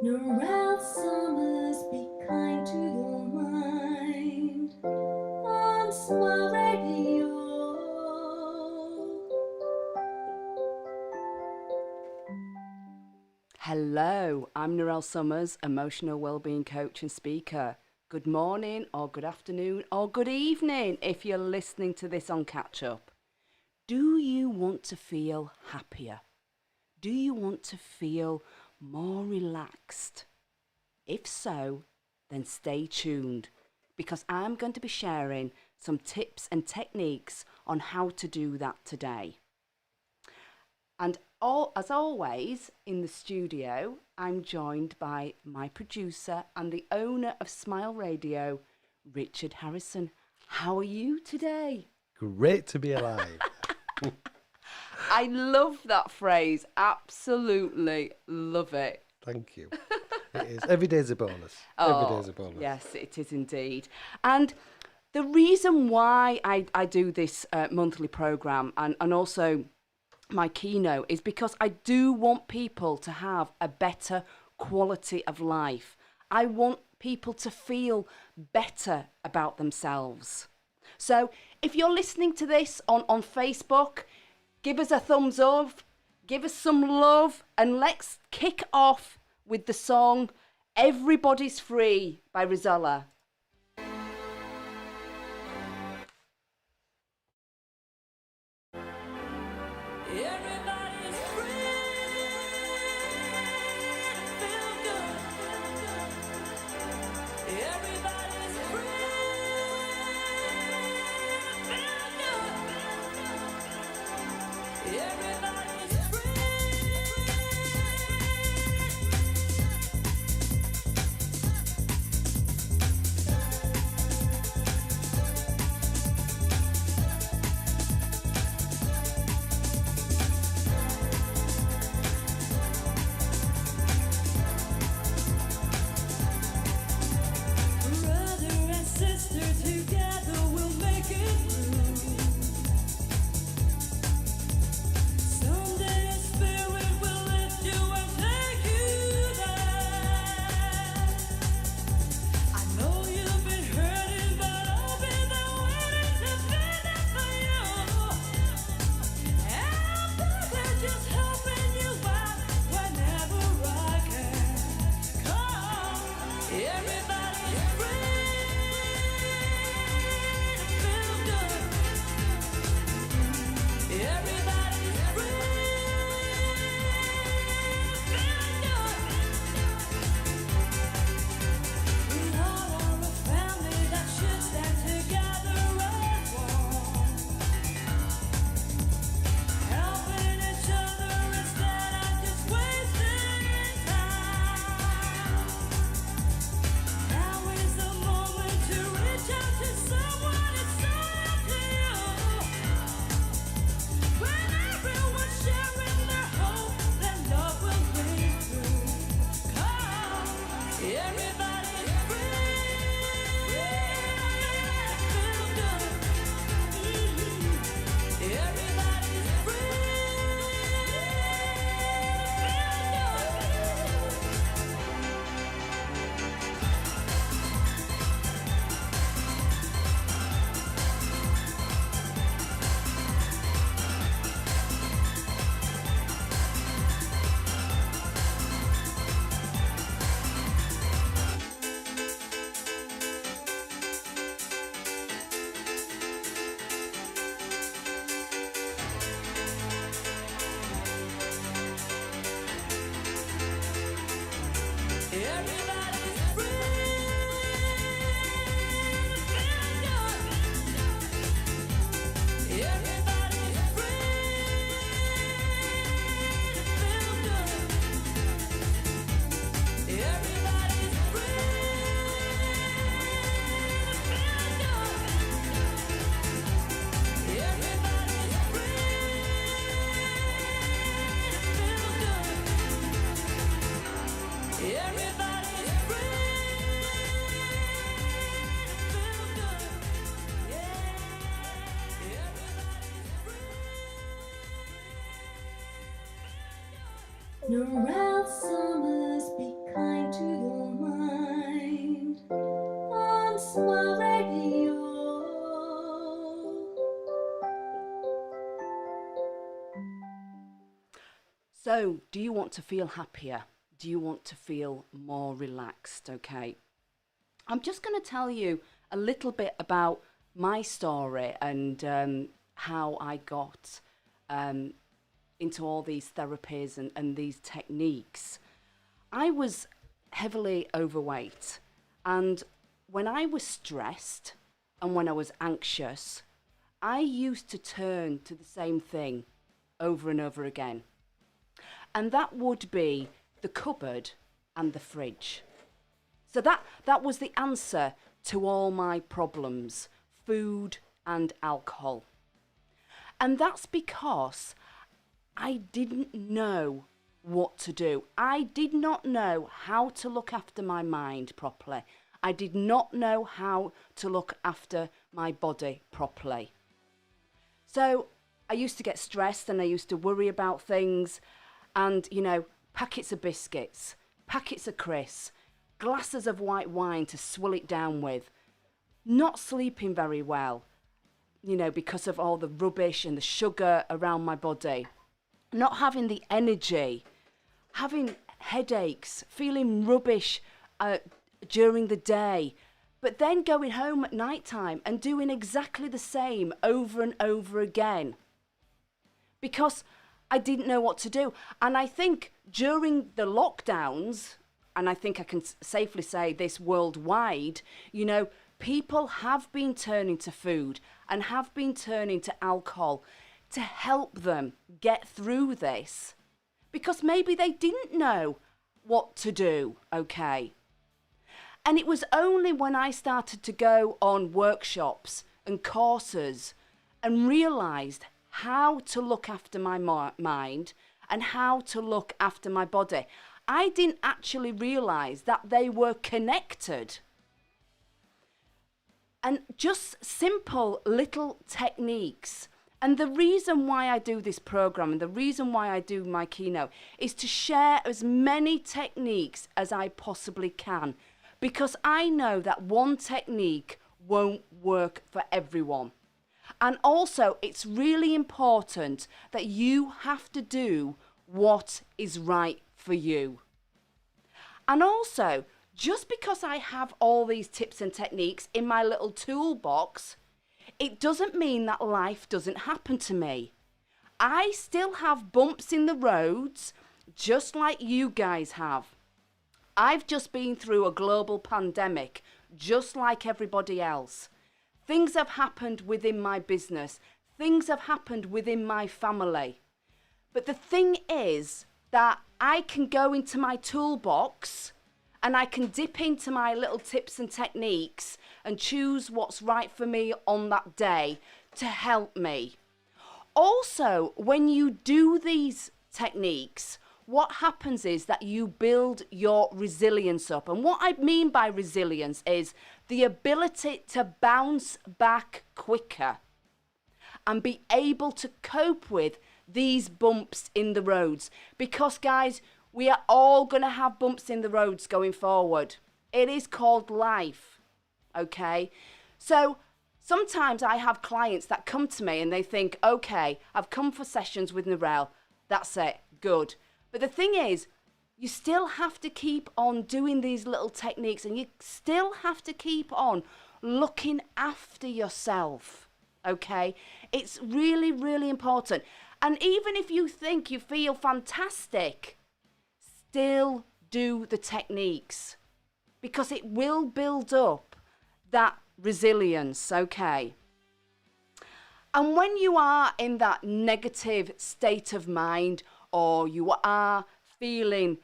Narelle summers be kind to your mind on Smile Radio. Hello, I'm Narelle Summers, emotional wellbeing coach and speaker. Good morning or good afternoon or good evening if you're listening to this on catch up. Do you want to feel happier? Do you want to feel more relaxed? If so, then stay tuned because I'm going to be sharing some tips and techniques on how to do that today. And as always, in the studio, I'm joined by my producer and the owner of Smile Radio, Richard Harrison. How are you today? Great to be alive. I love that phrase. Absolutely love it. Thank you. It is. Every day's a bonus. Every day's a bonus. Yes, it is indeed. And the reason why I do this monthly programme and also my keynote is because I do want people to have a better quality of life. I want people to feel better about themselves. So if you're listening to this on Facebook, give us a thumbs up, give us some love, and let's kick off with the song Everybody's Free by Rosella. Everybody's free to feel good. Everybody's free to feel good. Everybody's brother and sister together we'll make it through. Someday a spirit will lift you and take you there. I know you've been hurting, but I'll be there waiting to be there for you. And I'm there just helping you out whenever I can. Come, everybody's free to feel good. Everybody's free to feel good. We all are a family that should stand together as one, helping each other instead of just wasting time. Now is the moment to reach out to someone. It's all up to you. When everyone's sharing their hope, then love will break through. Come, everybody's free to feel good. Everybody's free Everybody's free to feel good. Everybody's free to feel good. Everybody's free to feel good. Everybody's free to feel good. Everybody's free to feel good. Yeah, everybody's free. Narelle summers be kind So, do you want to feel happier? Do you want to feel more relaxed? Okay. I'm just going to tell you a little bit about my story and how I got into all these therapies and these techniques. I was heavily overweight, and when I was stressed and when I was anxious, I used to turn to the same thing over and over again. And that would be the cupboard and the fridge. So that was the answer to all my problems, food and alcohol. And that's because I didn't know what to do. I did not know how to look after my mind properly. I did not know how to look after my body properly. So I used to get stressed and I used to worry about things and, packets of biscuits, packets of crisps, glasses of white wine to swill it down with, not sleeping very well, because of all the rubbish and the sugar around my body, not having the energy, having headaches, feeling rubbish during the day, but then going home at night time and doing exactly the same over and over again because I didn't know what to do. And I think during the lockdowns, and I think I can safely say this worldwide, people have been turning to food and have been turning to alcohol to help them get through this because maybe they didn't know what to do, okay? And it was only when I started to go on workshops and courses and realised how to look after my mind and how to look after my body. I didn't actually realise that they were connected. And just simple little techniques. And the reason why I do this program and the reason why I do my keynote is to share as many techniques as I possibly can. Because I know that one technique won't work for everyone. And also, it's really important that you have to do what is right for you. And also, just because I have all these tips and techniques in my little toolbox, it doesn't mean that life doesn't happen to me. I still have bumps in the roads, just like you guys have. I've just been through a global pandemic, just like everybody else. Things have happened within my business. Things have happened within my family. But the thing is that I can go into my toolbox and I can dip into my little tips and techniques and choose what's right for me on that day to help me. Also, when you do these techniques, what happens is that you build your resilience up. And what I mean by resilience is the ability to bounce back quicker and be able to cope with these bumps in the roads. Because, guys, we are all going to have bumps in the roads going forward. It is called life, okay? So sometimes I have clients that come to me and they think, okay, I've come for sessions with Narelle. That's it, good. But the thing is, you still have to keep on doing these little techniques and you still have to keep on looking after yourself, okay? It's really, really important. And even if you think you feel fantastic, still do the techniques because it will build up that resilience, okay? And when you are in that negative state of mind or you are feeling,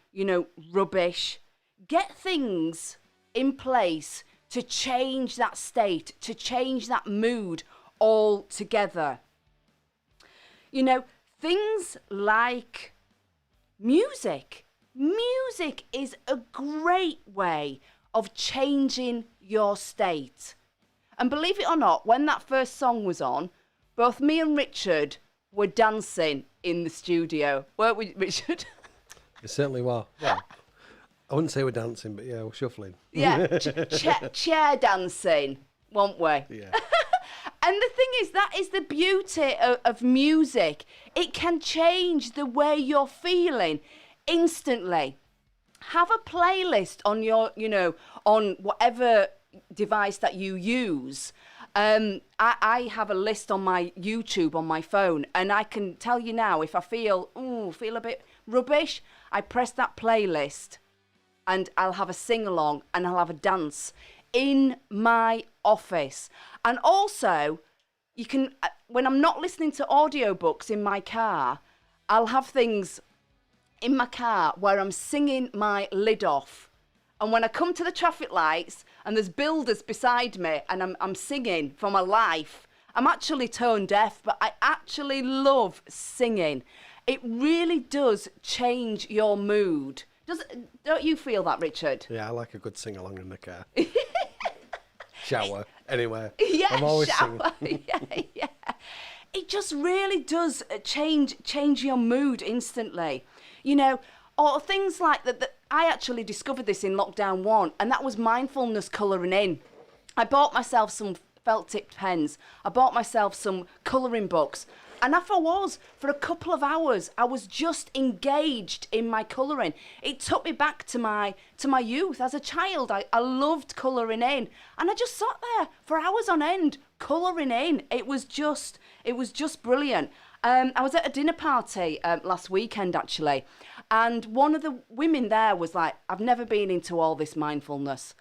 rubbish, get things in place to change that state, to change that mood altogether. Things like music. Music is a great way of changing your state. And believe it or not, when that first song was on, both me and Richard were dancing in the studio. Weren't we, Richard? It certainly were. Well, I wouldn't say we're dancing, but yeah, we're shuffling. Yeah, chair dancing, weren't we? Yeah. And the thing is, that is the beauty of music. It can change the way you're feeling instantly. Have a playlist on your, on whatever device that you use. I have a list on my YouTube on my phone, and I can tell you now, if I feel a bit rubbish, I press that playlist and I'll have a sing-along and I'll have a dance in my office. And also, you can, when I'm not listening to audiobooks in my car, I'll have things in my car where I'm singing my lid off. And when I come to the traffic lights and there's builders beside me and I'm singing for my life, I'm actually tone deaf, but I actually love singing. It really does change your mood. Don't you feel that, Richard? Yeah, I like a good sing-along in the car. Shower, anywhere. Yeah, I'm always shower. singing. yeah. It just really does change your mood instantly. Or things like that. I actually discovered this in lockdown 1, and that was mindfulness colouring in. I bought myself some felt-tipped pens. I bought myself some colouring books. And for a couple of hours, I was just engaged in my colouring. It took me back to my youth. As a child, I loved colouring in. And I just sat there for hours on end, colouring in. It was just brilliant. I was at a dinner party last weekend, actually. And one of the women there was like, I've never been into all this mindfulness.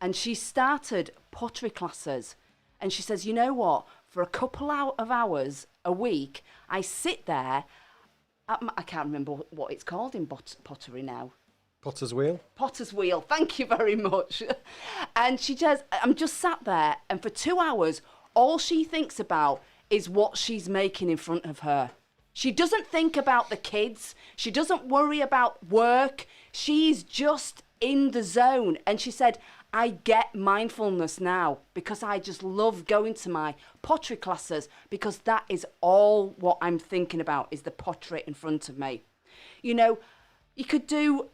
And she started pottery classes. And she says, you know what? For a couple of hours a week, I sit there. I can't remember what it's called in pottery now. Potter's wheel. Potter's wheel. Thank you very much. And she says, I'm just sat there. And for 2 hours, all she thinks about is what she's making in front of her. She doesn't think about the kids. She doesn't worry about work. She's just in the zone. And she said, I get mindfulness now because I just love going to my pottery classes because that is all what I'm thinking about is the pottery in front of me. You could do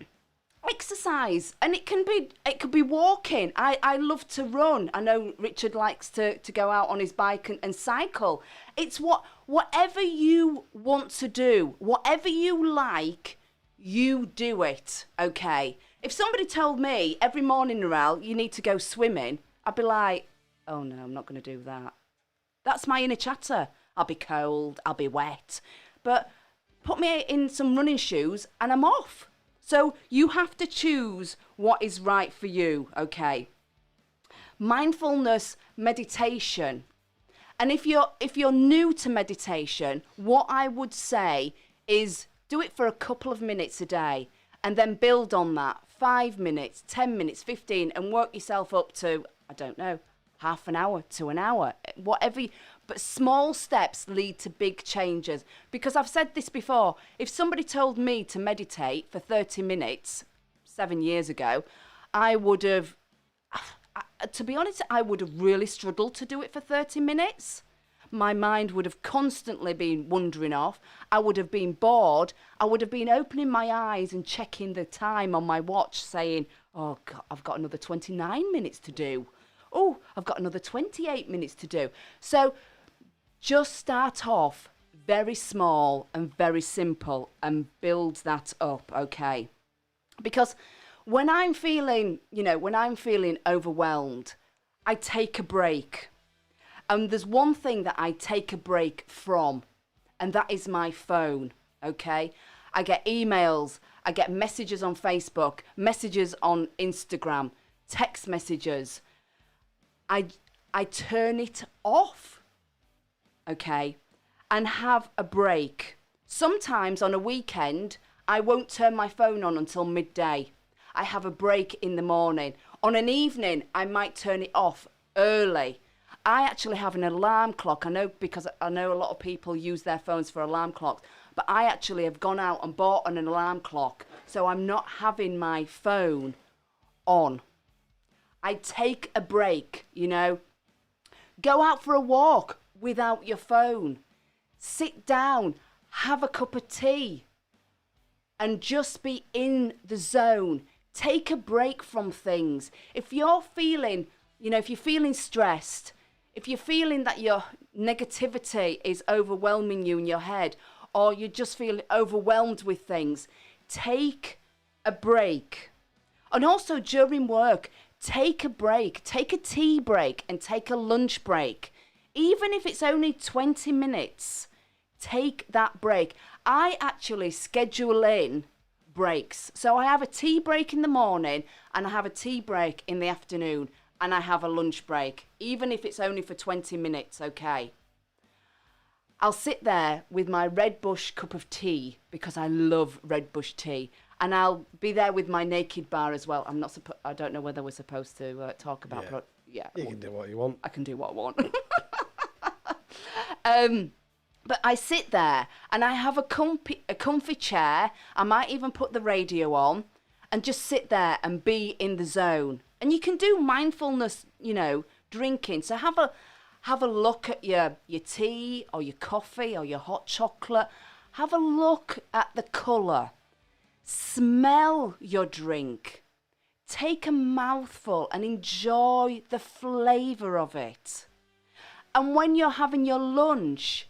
exercise, and it could be walking. I love to run. I know Richard likes to go out on his bike and cycle. It's whatever you want to do, whatever you like, you do it, okay? If somebody told me every morning, Narelle, you need to go swimming, I'd be like, oh no, I'm not going to do that. That's my inner chatter. I'll be cold, I'll be wet. But put me in some running shoes and I'm off. So you have to choose what is right for you, okay? Mindfulness meditation. And if you're new to meditation, what I would say is do it for a couple of minutes a day and then build on that. 5 minutes, 10 minutes, 15, and work yourself up to, I don't know, half an hour to an hour, whatever. But small steps lead to big changes. Because I've said this before, if somebody told me to meditate for 30 minutes 7 years ago, I would have, to be honest, I would have really struggled to do it for 30 minutes. My mind would have constantly been wandering off. I would have been bored. I would have been opening my eyes and checking the time on my watch saying, oh, God, I've got another 29 minutes to do. Oh, I've got another 28 minutes to do. So just start off very small and very simple and build that up, okay? Because when I'm feeling overwhelmed, I take a break. And there's one thing that I take a break from, and that is my phone, okay? I get emails, I get messages on Facebook, messages on Instagram, text messages. I turn it off, okay? And have a break. Sometimes on a weekend, I won't turn my phone on until midday. I have a break in the morning. On an evening, I might turn it off early. I actually have an alarm clock. I know because I know a lot of people use their phones for alarm clocks, but I actually have gone out and bought an alarm clock, so I'm not having my phone on. I take a break, Go out for a walk without your phone. Sit down, have a cup of tea, and just be in the zone. Take a break from things. If you're feeling stressed, If you're feeling that your negativity is overwhelming you in your head, or you just feel overwhelmed with things, take a break. And also during work, take a break, take a tea break and take a lunch break. Even if it's only 20 minutes, take that break. I actually schedule in breaks. So I have a tea break in the morning and I have a tea break in the afternoon and I have a lunch break, even if it's only for 20 minutes, okay? I'll sit there with my Red Bush cup of tea because I love Red Bush tea. And I'll be there with my naked bar as well. I don't know whether we're supposed to talk about. Yeah. You can do what you want. I can do what I want. But I sit there and I have a comfy chair. I might even put the radio on and just sit there and be in the zone. And you can do mindfulness, drinking. So have a look at your tea or your coffee or your hot chocolate. Have a look at the colour. Smell your drink. Take a mouthful and enjoy the flavour of it. And when you're having your lunch,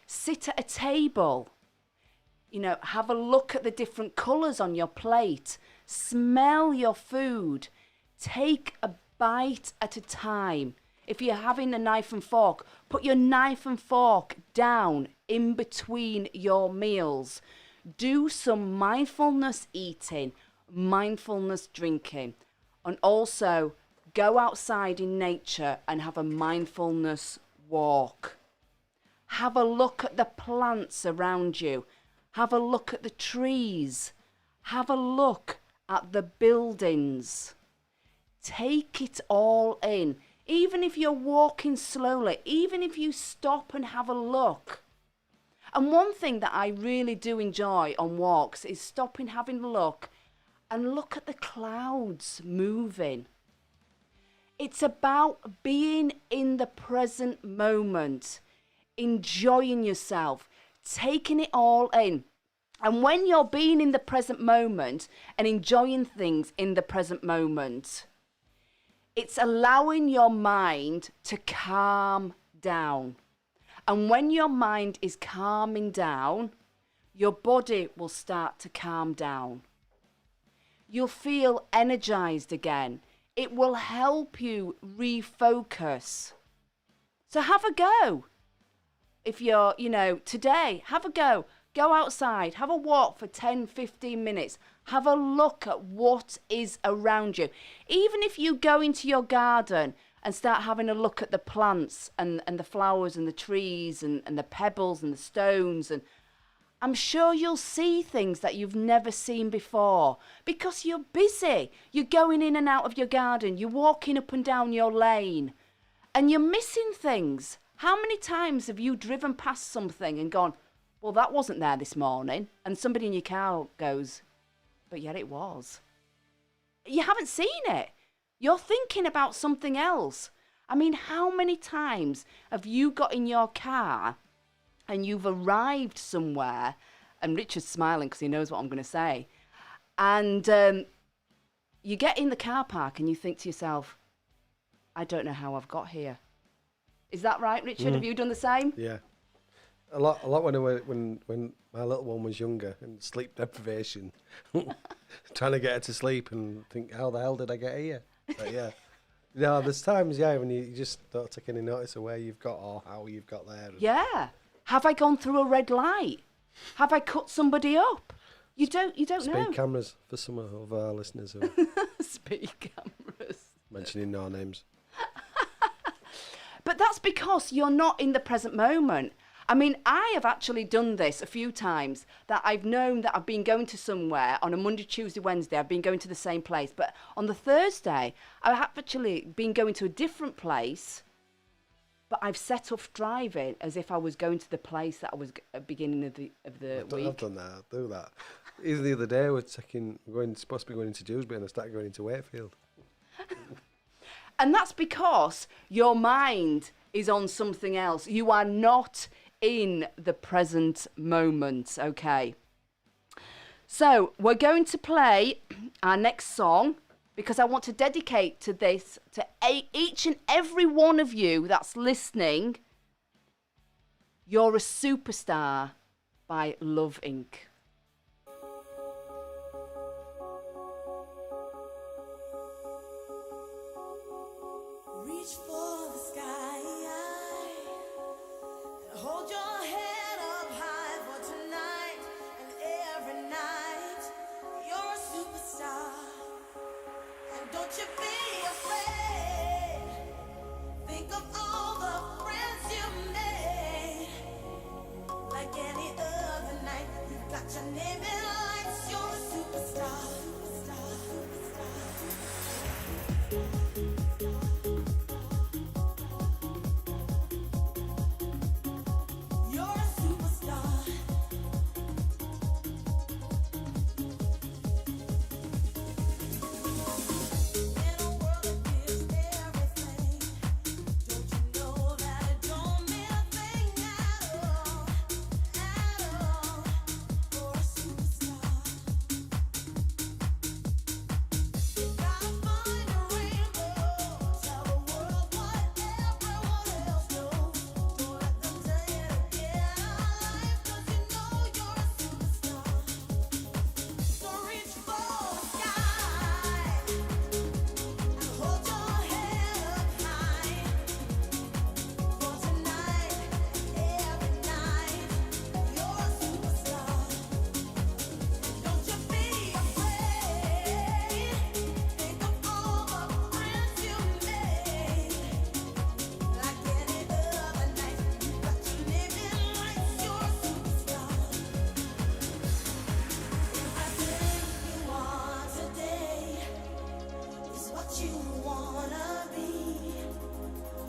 sit at a table. Have a look at the different colours on your plate. Smell your food. Take a bite at a time. If you're having a knife and fork, put your knife and fork down in between your meals. Do some mindfulness eating, mindfulness drinking, and also go outside in nature and have a mindfulness walk. Have a look at the plants around you. Have a look at the trees. Have a look at the buildings. Take it all in. Even if you're walking slowly, even if you stop and have a look. And one thing that I really do enjoy on walks is stopping, having a look, and look at the clouds moving. It's about being in the present moment, enjoying yourself, taking it all in. And when you're being in the present moment and enjoying things in the present moment, it's allowing your mind to calm down. And when your mind is calming down, your body will start to calm down. You'll feel energized again. It will help you refocus. So have a go. If you're, today, have a go. Go outside, have a walk for 10, 15 minutes. Have a look at what is around you. Even if you go into your garden and start having a look at the plants and the flowers and the trees and the pebbles and the stones, and I'm sure you'll see things that you've never seen before because you're busy. You're going in and out of your garden. You're walking up and down your lane and you're missing things. How many times have you driven past something and gone, well, that wasn't there this morning? And somebody in your car goes, but yet it was. You haven't seen it. You're thinking about something else. I mean, how many times have you got in your car and you've arrived somewhere, and Richard's smiling because he knows what I'm going to say, and you get in the car park and you think to yourself, I don't know how I've got here. Is that right, Richard? Have you done the same? Yeah. A lot when my little one was younger and sleep deprivation, trying to get her to sleep and think, how the hell did I get here? But yeah. There's times, when you just don't take any notice of where you've got or how you've got there. Yeah. Have I gone through a red light? Have I cut somebody up? You don't know. Speed cameras for some of our listeners who Speed cameras. mentioning no names. But that's because you're not in the present moment. I mean, I have actually done this a few times, that I've known that I've been going to somewhere on a Monday, Tuesday, Wednesday. I've been going to the same place. But on the Thursday, I've actually been going to a different place, but I've set off driving as if I was going to the place that I was at the beginning of the week. I've done that. I do that. Even the other day, supposed to be going into Dewsbury, and I started going into Wakefield. And that's because your mind is on something else. You are not in the present moment, okay? So we're going to play our next song, because I want to dedicate to this to each and every one of you that's listening. You're a Superstar by Love Inc. Reach for the sky and hold your head up high for tonight and every night. You're a superstar, and don't you be afraid. Think of all the friends you made. Like any other night, you've got your name in lights. You're a superstar, superstar, superstar. You're a superstar. In a world that gives everything, don't you know that it don't mean a thing at all, for a superstar? Gotta find a rainbow, tell the world what everyone else knows. Don't let them tell you to get out of life, 'cause you know you're a superstar. So reach for the sky and hold your head up high for tonight and every night. You're a superstar. Don't you be afraid. Think of all the friends you made. Like any other night, you got your living lights. You're a superstar. Everything you want today is what you wanna be.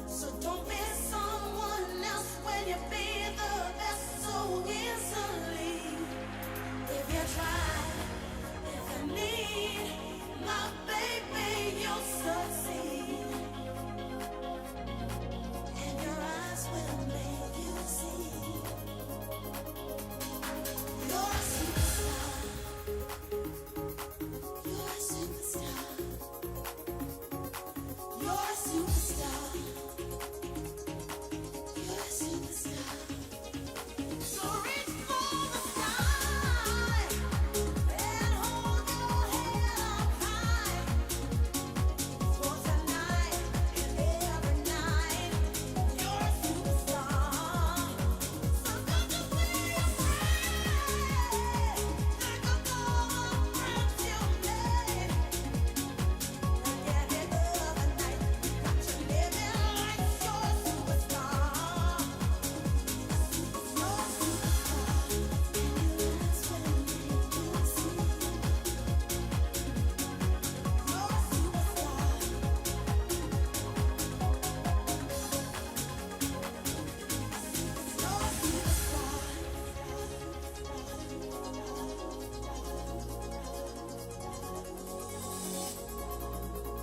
So don't be someone else when you be the best so easily. If you try, if you need, my baby, you'll succeed. And your eyes will make you see. You're a superstar. You're a superstar. You're a superstar. You're a superstar. So reach for the sky and hold your head up high for tonight and every night. You're a superstar. So don't you be afraid. Think of all the friends you made. Like any other night, you got your living lights. You're a superstar. You're a superstar.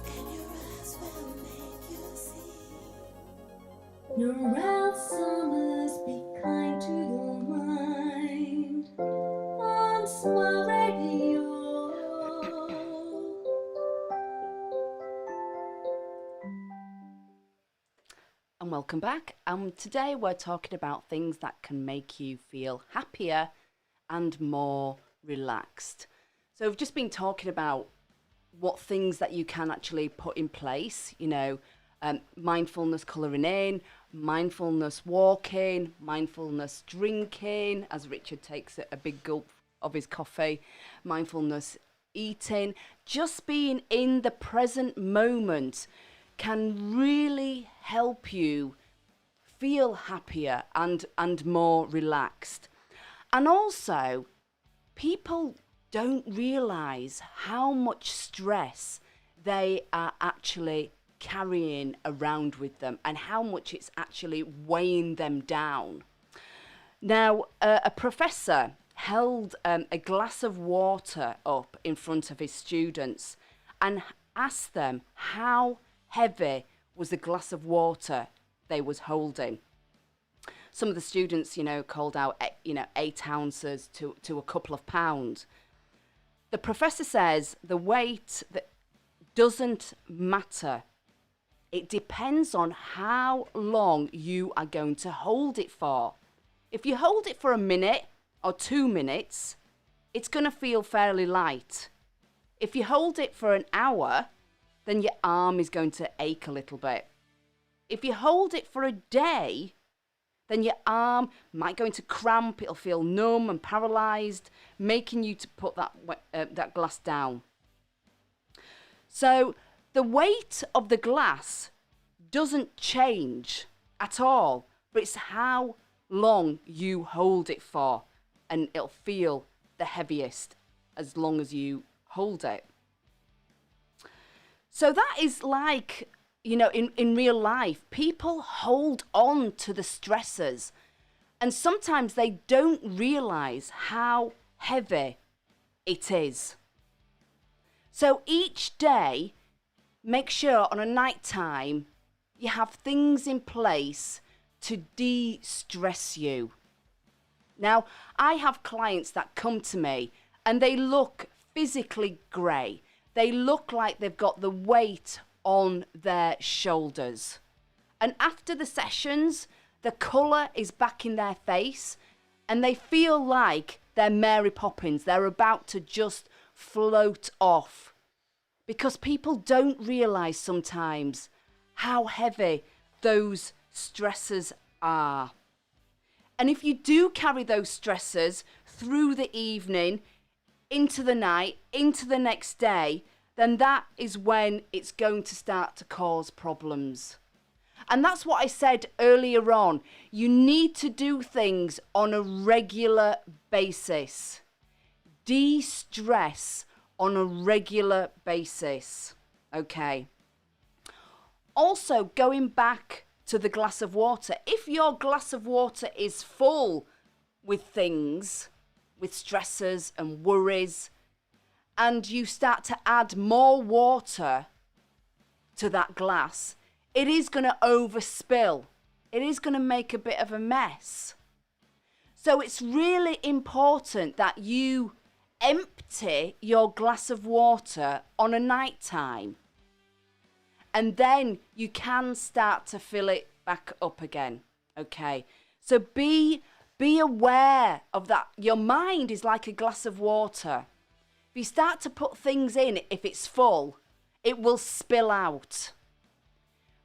And your eyes will make you see. You're a Narelle Summers, be kind to your mind on Smile Radio. And welcome back. Today we're talking about things that can make you feel happier and more relaxed. So we've just been talking about what things that you can actually put in place, mindfulness colouring in, mindfulness walking, mindfulness drinking, as Richard takes a big gulp of his coffee, mindfulness eating. Just being in the present moment can really help you feel happier and more relaxed. And also, people don't realise how much stress they are actually carrying around with them and how much it's actually weighing them down. Now, a professor held a glass of water up in front of his students and asked them how heavy was the glass of water they was holding. Some of the students, called out, 8 ounces to a couple of pounds. The professor says the weight that doesn't matter. It depends on how long you are going to hold it for. If you hold it for a minute or 2 minutes, it's going to feel fairly light. If you hold it for an hour, then your arm is going to ache a little bit. If you hold it for a day, then your arm might go into cramp, it'll feel numb and paralysed, making you to put that glass down. So the weight of the glass doesn't change at all, but it's how long you hold it for, and it'll feel the heaviest as long as you hold it. So that is like, you know, in real life, people hold on to the stressors, and sometimes they don't realise how heavy it is. So each day, make sure on a night time you have things in place to de-stress you. Now, I have clients that come to me and they look physically grey. They look like they've got the weight on their shoulders. And after the sessions, the colour is back in their face and they feel like they're Mary Poppins. They're about to just float off. Because people don't realise sometimes how heavy those stressors are. And if you do carry those stressors through the evening, into the night, into the next day, then that is when it's going to start to cause problems. And that's what I said earlier on. You need to do things on a regular basis. De-stress on a regular basis. Okay. Also, going back to the glass of water. If your glass of water is full with things, with stressors and worries, and you start to add more water to that glass, it is going to overspill. It is going to make a bit of a mess. So it's really important that you empty your glass of water on a night time. And then you can start to fill it back up again. Okay. So be aware of that. Your mind is like a glass of water. If you start to put things in, if it's full, it will spill out.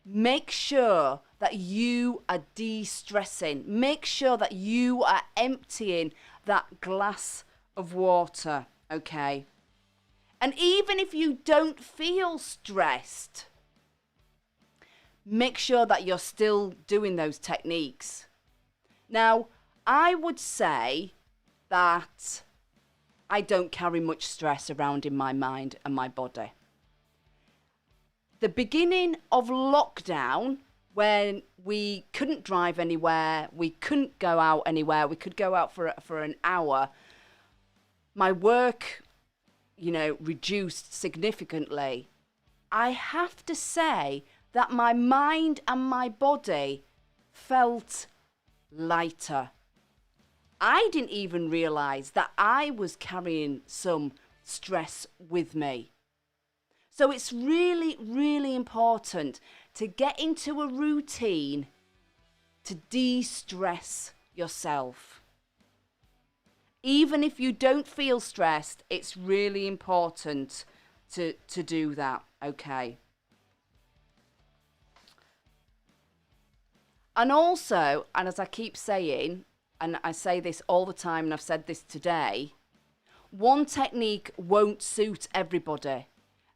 Make sure that you are de-stressing. Make sure that you are emptying that glass of water, okay? And even if you don't feel stressed, make sure that you're still doing those techniques. Now, I would say that I don't carry much stress around in my mind and my body. The beginning of lockdown, when we couldn't drive anywhere, we couldn't go out anywhere, we could go out for an hour, my work, reduced significantly. I have to say that my mind and my body felt lighter. I didn't even realise that I was carrying some stress with me. So it's really, really important to get into a routine to de-stress yourself. Even if you don't feel stressed, it's really important to do that, okay? And also, and as I keep saying, and I say this all the time, and I've said this today, one technique won't suit everybody.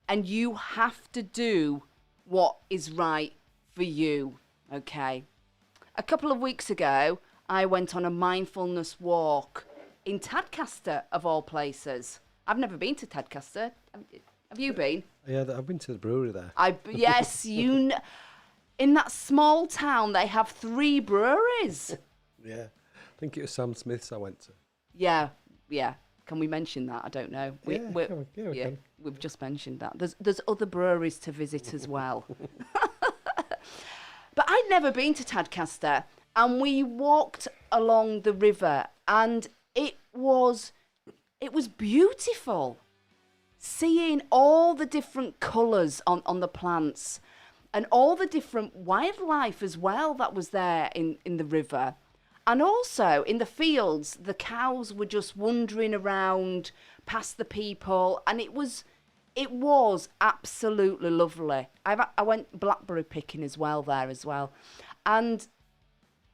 And you have to do what is right for you, okay? A couple of weeks ago, I went on a mindfulness walk in Tadcaster, of all places. I've never been to Tadcaster. Have you been? Yeah, I've been to the brewery there. Yes, in that small town, they have 3 breweries. Yeah, I think it was Sam Smith's I went to. Yeah. Can we mention that? I don't know. We can. We've just mentioned that. There's other breweries to visit as well. But I'd never been to Tadcaster, and we walked along the river, and it was beautiful. seeing all the different colours on the plants and all the different wildlife as well that was there in the river. And also in the fields, the cows were just wandering around past the people, and it was absolutely lovely. I went blackberry picking as well there as well, and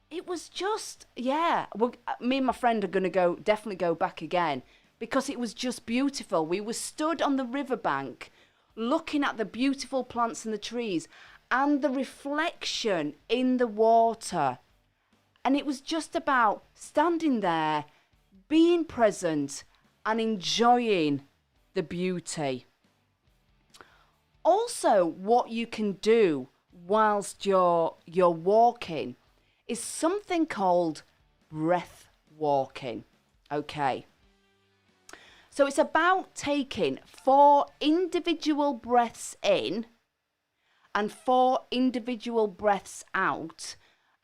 it was just, yeah. Well, me and my friend are going to definitely go back again, because it was just beautiful. We were stood on the riverbank looking at the beautiful plants and the trees and the reflection in the water. And it was just about standing there, being present and enjoying the beauty. Also, what you can do whilst you're walking is something called breath walking. Okay. So it's about taking 4 individual breaths in and 4 individual breaths out.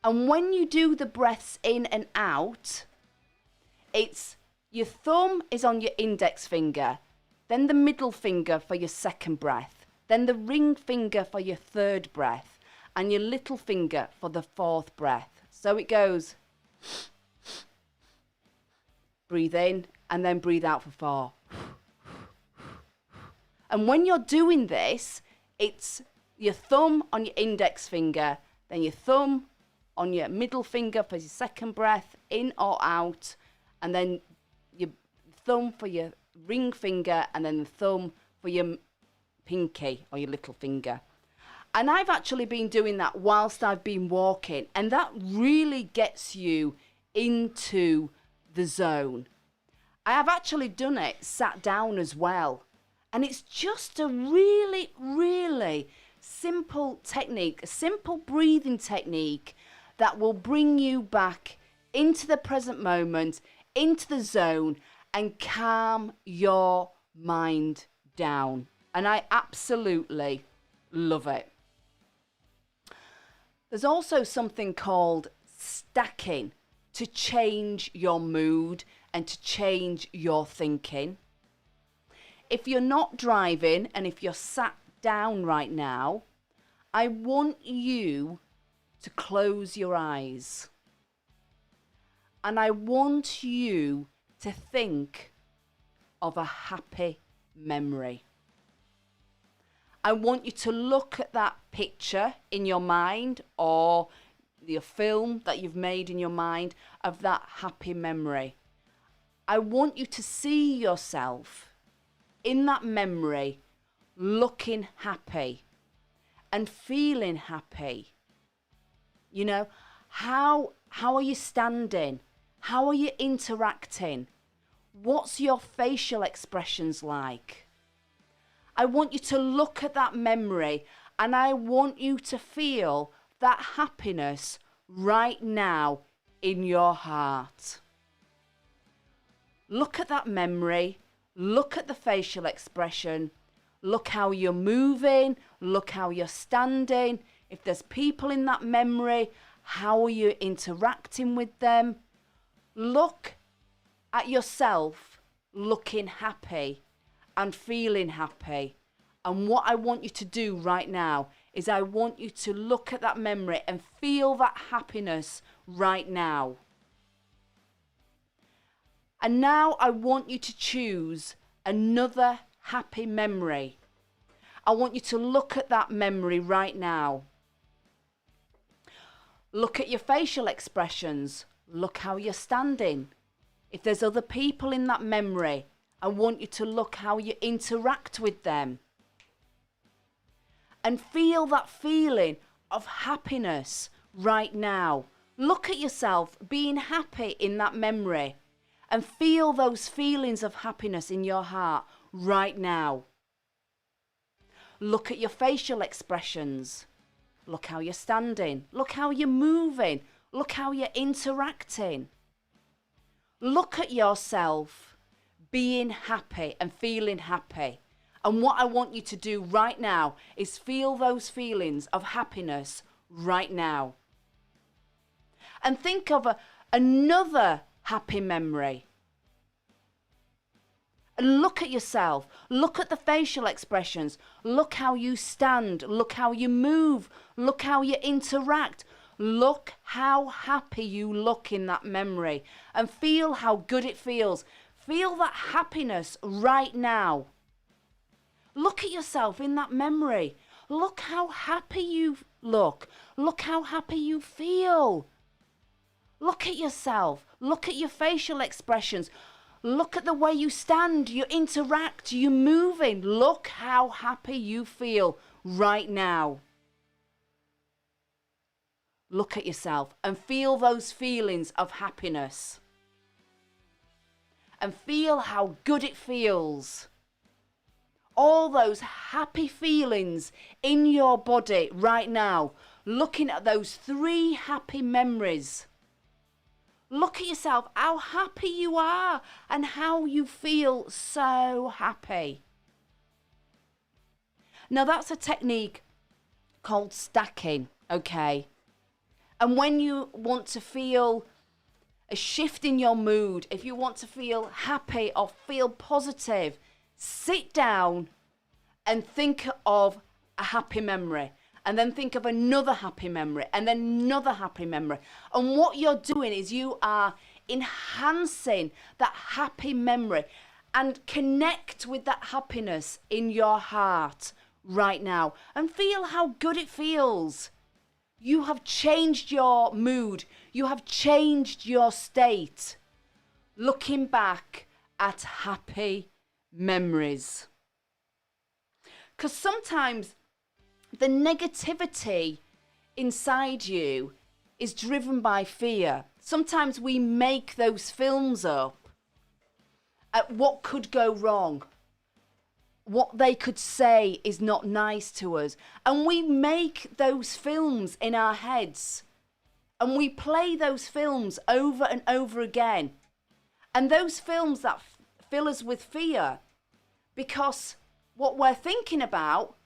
And when you do the breaths in and out, it's your thumb is on your index finger, then the middle finger for your second breath, then the ring finger for your third breath, and your little finger for the fourth breath. So it goes, breathe in and then breathe out for 4. And when you're doing this, it's your thumb on your index finger, then your thumb on your middle finger for your second breath, in or out, and then your thumb for your ring finger, and then the thumb for your pinky or your little finger. And I've actually been doing that whilst I've been walking, and that really gets you into the zone. I have actually done it sat down as well, and it's just a really, really simple technique, a simple breathing technique that will bring you back into the present moment, into the zone, and calm your mind down. And I absolutely love it. There's also something called stacking to change your mood and to change your thinking. If you're not driving and if you're sat down right now, I want you to close your eyes. And I want you to think of a happy memory. I want you to look at that picture in your mind or the film that you've made in your mind of that happy memory. I want you to see yourself in that memory looking happy and feeling happy. You know, how are you standing? How are you interacting? What's your facial expressions like? I want you to look at that memory and I want you to feel that happiness right now in your heart. Look at that memory. Look at the facial expression. Look how you're moving. Look how you're standing. If there's people in that memory, how are you interacting with them? Look at yourself looking happy and feeling happy. And what I want you to do right now is I want you to look at that memory and feel that happiness right now. And now I want you to choose another happy memory. I want you to look at that memory right now. Look at your facial expressions. Look how you're standing. If there's other people in that memory, I want you to look how you interact with them. And feel that feeling of happiness right now. Look at yourself being happy in that memory. And feel those feelings of happiness in your heart right now. Look at your facial expressions. Look how you're standing. Look how you're moving. Look how you're interacting. Look at yourself being happy and feeling happy. And what I want you to do right now is feel those feelings of happiness right now. And think of another happy memory. And look at yourself. Look at the facial expressions. Look how you stand. Look how you move. Look how you interact. Look how happy you look in that memory. And feel how good it feels. Feel that happiness right now. Look at yourself in that memory. Look how happy you look. Look how happy you feel. Look at yourself. Look at your facial expressions. Look at the way you stand, you interact, you're moving. Look how happy you feel right now. Look at yourself and feel those feelings of happiness. And feel how good it feels. All those happy feelings in your body right now. Looking at those 3 happy memories. Look at yourself, how happy you are and how you feel so happy. Now that's a technique called stacking, okay? And when you want to feel a shift in your mood, if you want to feel happy or feel positive, sit down and think of a happy memory. And then think of another happy memory and then another happy memory. And what you're doing is you are enhancing that happy memory and connect with that happiness in your heart right now and feel how good it feels. You have changed your mood. You have changed your state. Looking back at happy memories. Because sometimes the negativity inside you is driven by fear. Sometimes we make those films up at what could go wrong, what they could say is not nice to us. And we make those films in our heads and we play those films over and over again. And those films that fill us with fear because what we're thinking about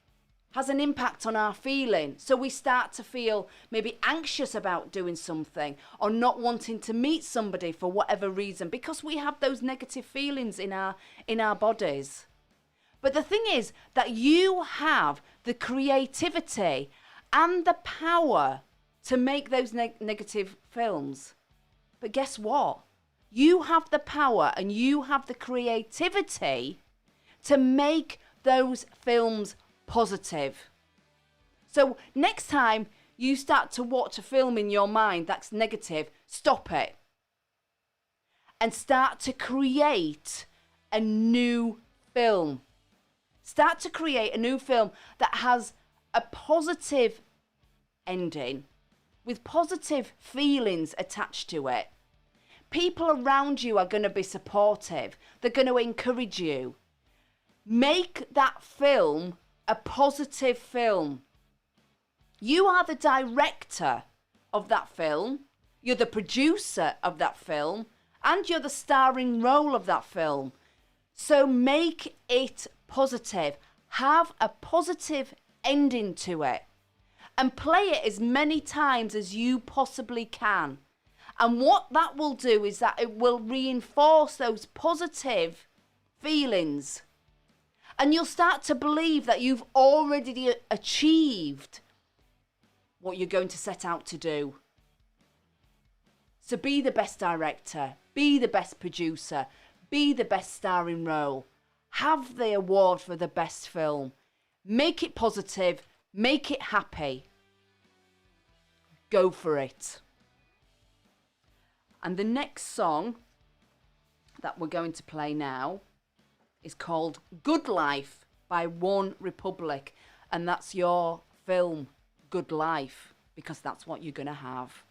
has an impact on our feeling. So we start to feel maybe anxious about doing something or not wanting to meet somebody for whatever reason because we have those negative feelings in our bodies. But the thing is that you have the creativity and the power to make those negative films. But guess what? You have the power and you have the creativity to make those films positive. So next time you start to watch a film in your mind that's negative, stop it and start to create a new film. Start to create a new film that has a positive ending with positive feelings attached to it. People around you are going to be supportive. They're going to encourage you. Make that film a positive film. You are the director of that film. You're the producer of that film. And you're the starring role of that film. So make it positive. Have a positive ending to it. And play it as many times as you possibly can. And what that will do is that it will reinforce those positive feelings. And you'll start to believe that you've already achieved what you're going to set out to do. So be the best director, be the best producer, be the best starring role. Have the award for the best film. Make it positive, make it happy. Go for it. And the next song that we're going to play now is called Good Life by One Republic. And that's your film, Good Life, because that's what you're going to have.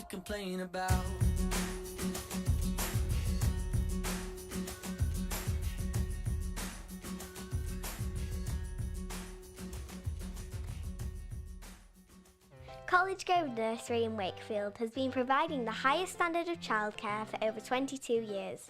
to complain about. College Grove Nursery in Wakefield has been providing the highest standard of childcare for over 22 years.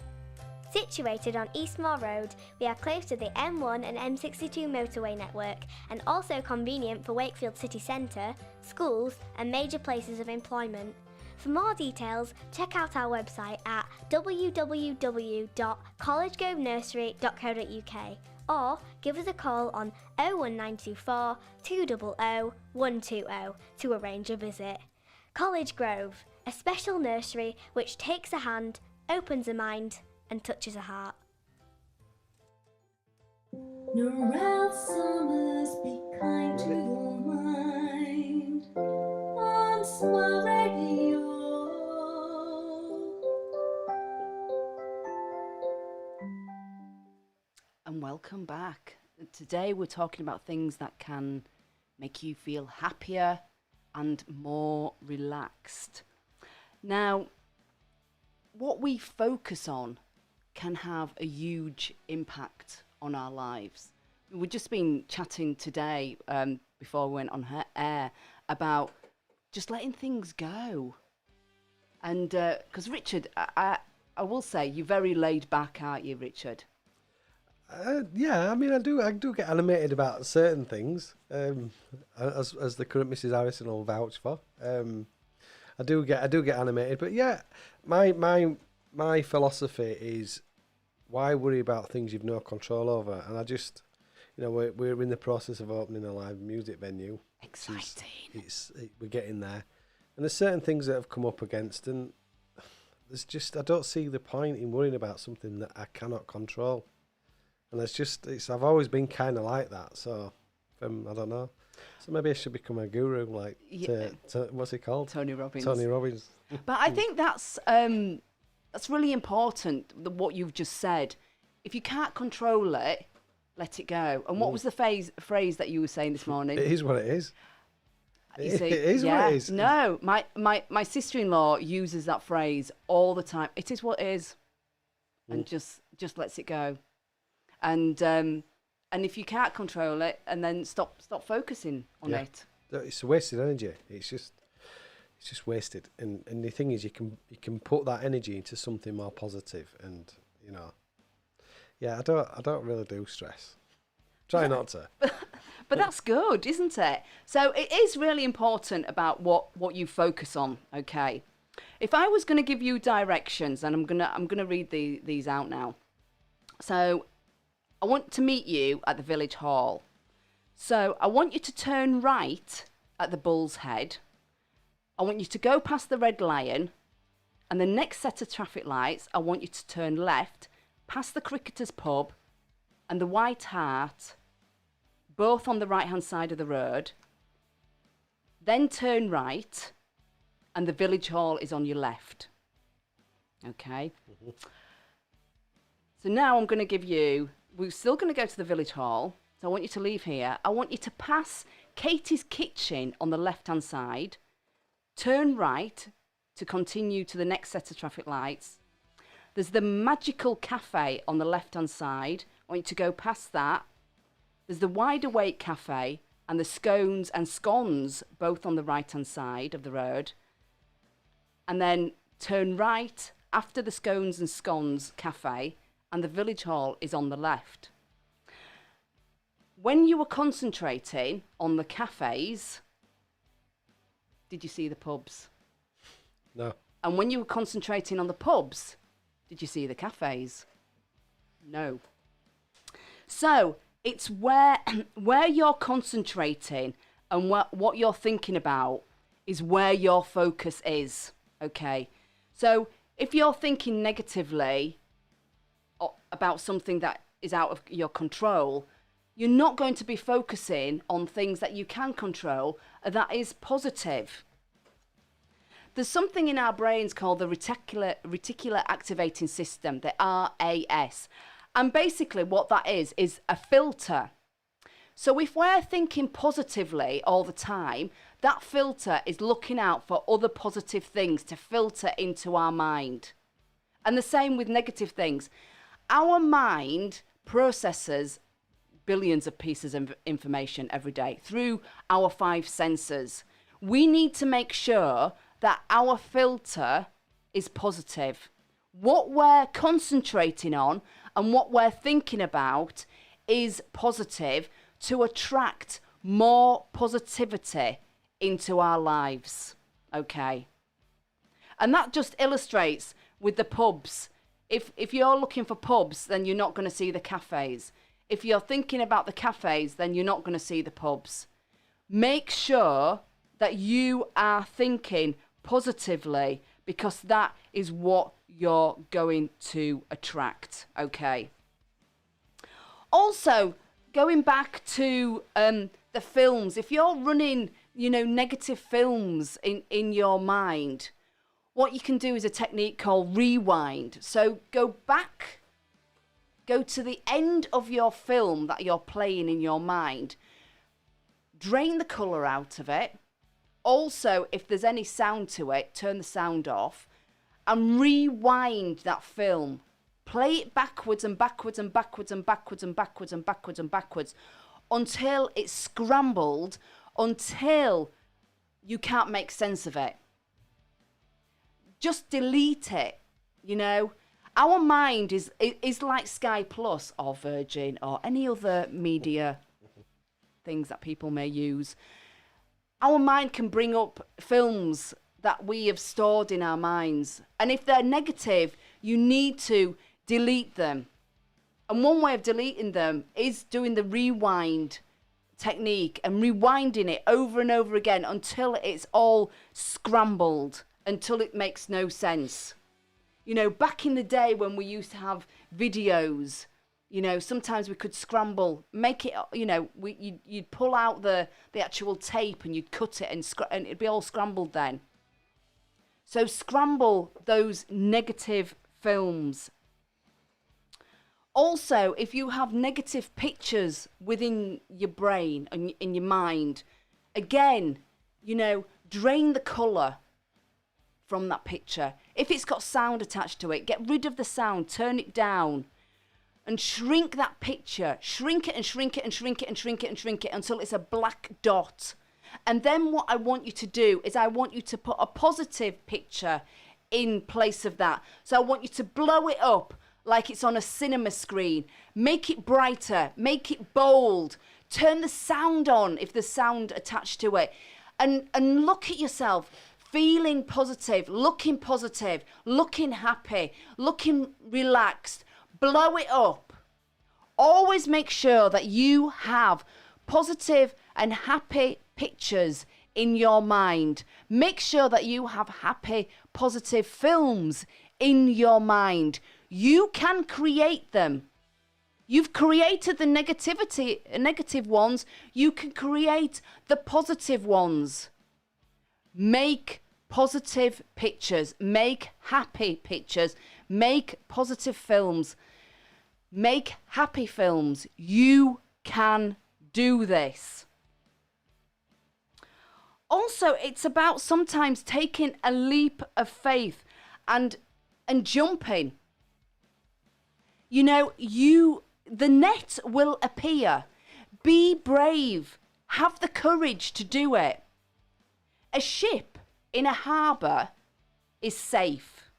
Situated on Eastmore Road, we are close to the M1 and M62 motorway network and also convenient for Wakefield city centre, schools and major places of employment. For more details, check out our website at www.collegegrovenursery.co.uk or give us a call on 01924 200 120 to arrange a visit. College Grove, a special nursery which takes a hand, opens a mind and touches a heart. Narelle Summers, be kind to your mind. On Smart Radio. And welcome back. Today we're talking about things that can make you feel happier and more relaxed. Now, what we focus on can have a huge impact on our lives. We've just been chatting today, before we went on air, about just letting things go. And because Richard, I will say, you're very laid back, aren't you, Richard? Yeah, I mean, I do get animated about certain things, as the current Mrs. Harrison will vouch for. I do get animated, but yeah, my philosophy is, why worry about things you've no control over? And I just, we're in the process of opening a live music venue. Exciting. We're getting there, and there's certain things that have come up against, and there's just, I don't see the point in worrying about something that I cannot control. And I've always been kind of like that. So, I don't know. So maybe I should become a guru, like, what's he called? Tony Robbins. Tony Robbins. But I think that's really important, what you've just said. If you can't control it, let it go. And what was the phrase that you were saying this morning? It is what it is. You see, it is what it is. No, my sister-in-law uses that phrase all the time. It is what it is. And just lets it go. And if you can't control it, and then stop focusing on it. It's wasted energy. It's just wasted. And the thing is, you can put that energy into something more positive. And I don't really do stress. Try not to. But that's good, isn't it? So it is really important about what you focus on. Okay. If I was going to give you directions, and I'm gonna read these out now. So, I want to meet you at the village hall. So I want you to turn right at the Bull's Head. I want you to go past the Red Lion, and the next set of traffic lights, I want you to turn left past the Cricketers Pub and the White Hart, both on the right-hand side of the road. Then turn right, and the village hall is on your left. Okay? Mm-hmm. So now I'm going to give you... We're still going to go to the village hall. So I want you to leave here. I want you to pass Katie's Kitchen on the left-hand side. Turn right to continue to the next set of traffic lights. There's the Magical Cafe on the left-hand side. I want you to go past that. There's the Wide Awake Cafe and the Scones and Scones, both on the right-hand side of the road. And then turn right after the Scones and Scones Cafe, and the village hall is on the left. When you were concentrating on the cafes, did you see the pubs? No. And when you were concentrating on the pubs, did you see the cafes? No. So it's where you're concentrating and what you're thinking about is where your focus is. Okay. So if you're thinking negatively about something that is out of your control, you're not going to be focusing on things that you can control that is positive. There's something in our brains called the reticular activating system, the RAS. And basically what that is a filter. So if we're thinking positively all the time, that filter is looking out for other positive things to filter into our mind. And the same with negative things. Our mind processes billions of pieces of information every day through our 5 senses. We need to make sure that our filter is positive. What we're concentrating on and what we're thinking about is positive to attract more positivity into our lives. Okay. And that just illustrates with the pubs. If you're looking for pubs, then you're not going to see the cafes. If you're thinking about the cafes, then you're not going to see the pubs. Make sure that you are thinking positively, because that is what you're going to attract. Okay. Also, going back to the films, if you're running, negative films in your mind, what you can do is a technique called rewind. So go to the end of your film that you're playing in your mind, drain the colour out of it. Also, if there's any sound to it, turn the sound off and rewind that film. Play it backwards and backwards and backwards and backwards and backwards and backwards and backwards until it's scrambled, until you can't make sense of it. Just delete it, Our mind is like Sky Plus or Virgin or any other media things that people may use. Our mind can bring up films that we have stored in our minds. And if they're negative, you need to delete them. And one way of deleting them is doing the rewind technique and rewinding it over and over again until it's all scrambled, until it makes no sense. Back in the day when we used to have videos, sometimes we could scramble, make it, you'd pull out the actual tape and you'd cut it and it'd be all scrambled then. So scramble those negative films. Also, if you have negative pictures within your brain and in your mind, again, drain the colour from that picture. If it's got sound attached to it, get rid of the sound, turn it down, and shrink that picture. Shrink it and shrink it and shrink it and shrink it and shrink it until it's a black dot. And then what I want you to do is I want you to put a positive picture in place of that. So I want you to blow it up like it's on a cinema screen. Make it brighter, make it bold, turn the sound on if there's sound attached to it. And look at yourself feeling positive, looking happy, looking relaxed. Blow it up. Always make sure that you have positive and happy pictures in your mind. Make sure that you have happy, positive films in your mind. You can create them. You've created the negative ones. You can create the positive ones. Make positive pictures. Make happy pictures. Make positive films. Make happy films. You can do this. Also, it's about sometimes taking a leap of faith and jumping. The net will appear. Be brave. Have the courage to do it. A ship in a harbour is safe.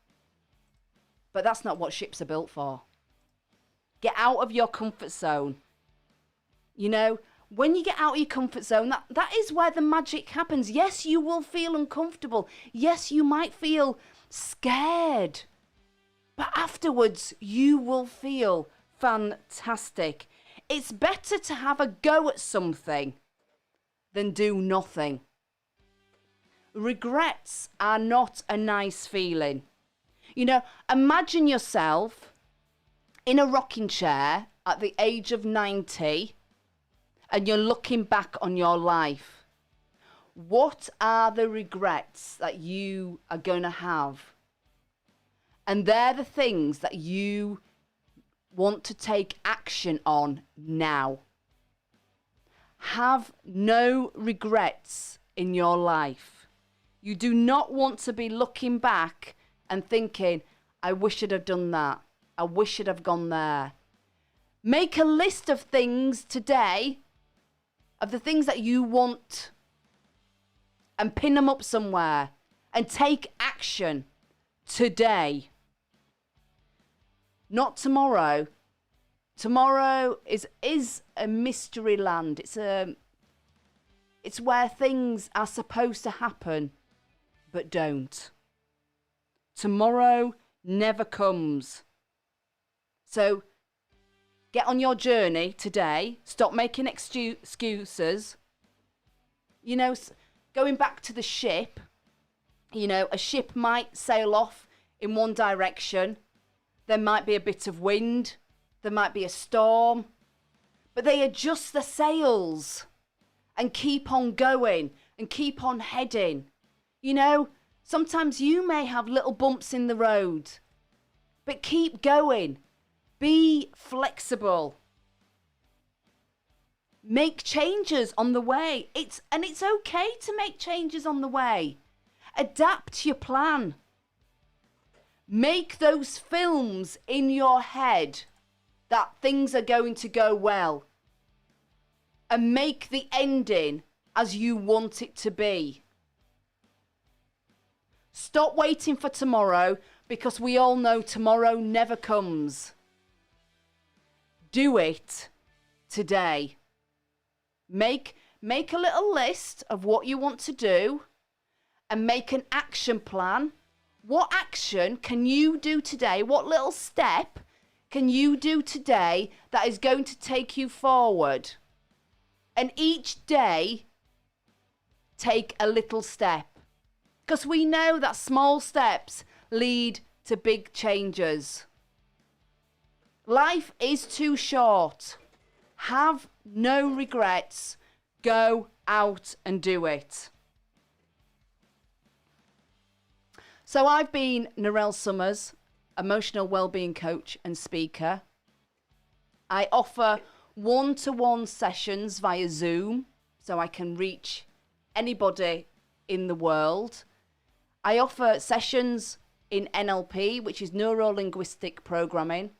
But that's not what ships are built for. Get out of your comfort zone. When you get out of your comfort zone, that is where the magic happens. Yes, you will feel uncomfortable. Yes, you might feel scared. But afterwards, you will feel fantastic. It's better to have a go at something than do nothing. Regrets are not a nice feeling. Imagine yourself in a rocking chair at the age of 90 and you're looking back on your life. What are the regrets that you are going to have? And they're the things that you want to take action on now. Have no regrets in your life. You do not want to be looking back and thinking, I wish I'd have done that. I wish I'd have gone there. Make a list of things today, of the things that you want, and pin them up somewhere and take action today. Not tomorrow. Tomorrow is a mystery land. It's where things are supposed to happen but don't. Tomorrow never comes. So get on your journey today. Stop making excuses. You know, going back to the ship, you know, a ship might sail off in one direction. There might be a bit of wind. There might be a storm. But they adjust the sails and keep on going and keep on heading. You know, sometimes you may have little bumps in the road, but keep going. Be flexible. Make changes on the way. It's okay to make changes on the way. Adapt your plan. Make those films in your head that things are going to go well. And make the ending as you want it to be. Stop waiting for tomorrow, because we all know tomorrow never comes. Do it today. Make a little list of what you want to do and make an action plan. What action can you do today? What little step can you do today that is going to take you forward? And each day, take a little step. Because we know that small steps lead to big changes. Life is too short. Have no regrets. Go out and do it. So I've been Narelle Summers, emotional wellbeing coach and speaker. I offer one-to-one sessions via Zoom, so I can reach anybody in the world. I offer sessions in NLP, which is neuro-linguistic programming.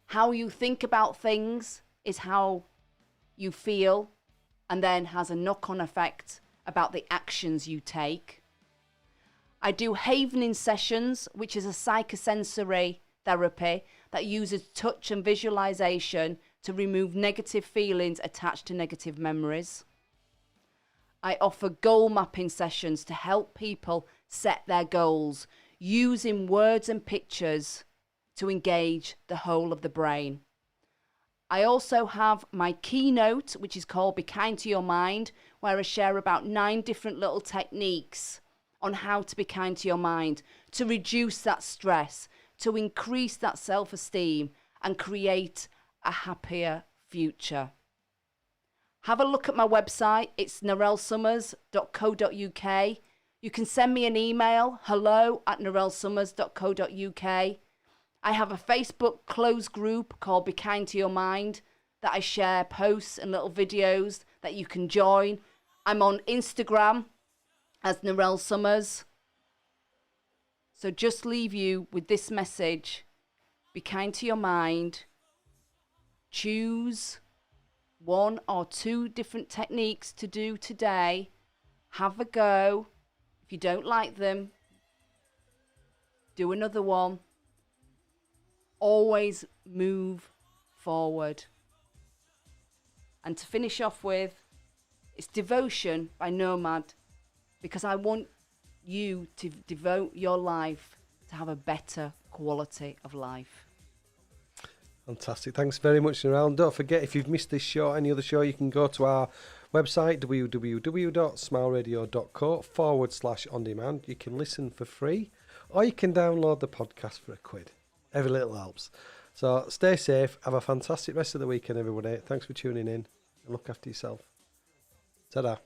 How you think about things is how you feel, and then has a knock-on effect about the actions you take. I do havening sessions, which is a psychosensory therapy that uses touch and visualization to remove negative feelings attached to negative memories. I offer goal mapping sessions to help people set their goals using words and pictures to engage the whole of the brain. I also have my keynote, which is called Be Kind to Your Mind, where I share about 9 different little techniques on how to be kind to your mind, to reduce that stress, to increase that self-esteem and create a happier future. Have a look at my website. It's narellesummers.co.uk. You can send me an email, hello@narellesummers.co.uk. I have a Facebook closed group called Be Kind to Your Mind that I share posts and little videos that you can join. I'm on Instagram as Narelle Summers. So just leave you with this message. Be kind to your mind. Choose 1 or 2 different techniques to do today. Have a go. If you don't like them, do another one. Always move forward. And to finish off with, it's Devotion by Nomad, because I want you to devote your life to have a better quality of life. Fantastic. Thanks very much, Narelle. And don't forget, if you've missed this show or any other show, you can go to our website, www.smileradio.co/on-demand. You can listen for free, or you can download the podcast for £1. Every little helps. So stay safe. Have a fantastic rest of the weekend, everybody. Thanks for tuning in, and look after yourself. Ta-da.